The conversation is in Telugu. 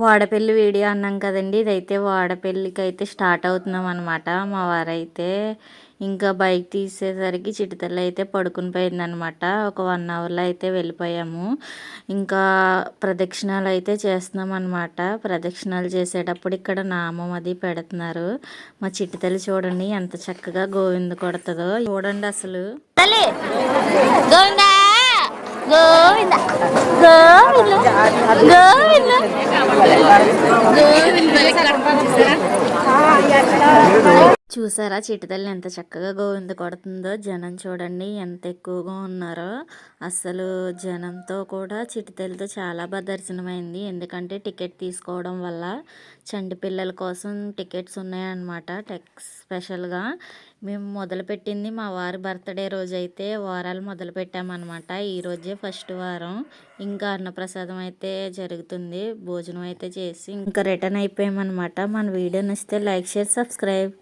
వాడపల్లి వీడియో అన్నాం కదండి, ఇదైతే వాడపల్లికి అయితే స్టార్ట్ అవుతున్నాం అనమాట. మా వారైతే ఇంకా బైక్ తీసేసరికి చిటితల్లి అయితే పడుకుని పోయిందనమాట. ఒక 1 అవర్లో అయితే వెళ్ళిపోయాము. ఇంకా ప్రదక్షిణాలు అయితే చేస్తున్నాం అనమాట. ప్రదక్షిణాలు చేసేటప్పుడు ఇక్కడ నామం అది పెడుతున్నారు. మా చిటితల్లి చూడండి ఎంత చక్కగా గోవింద కొడుతుందో చూడండి అసలు. గోవిందా గోవింద గోవింద గోవింద చూసారా చిటితల్లి ఎంత చక్కగా గోవింద కొడుతుందో. జనం చూడండి ఎంత ఎక్కువగా ఉన్నారో. అసలు జనంతో కూడా చిటితల్లితో చాలా బాగా దర్శనమైంది. ఎందుకంటే టికెట్ తీసుకోవడం వల్ల చంటి పిల్లల కోసం టికెట్స్ ఉన్నాయన్నమాట. స్పెషల్గా మేము మొదలుపెట్టింది మా వారి బర్త్డే రోజు అయితే వారాలు మొదలు పెట్టామన్నమాట. ఈరోజే ఫస్ట్ వారం. ఇంకా అన్నప్రసాదం అయితే జరుగుతుంది. భోజనం అయితే చేసి ఇంకా రిటర్న్ అయిపోయామన్నమాట. మన వీడియో నచ్చితే లైక్, షేర్, సబ్స్క్రైబ్.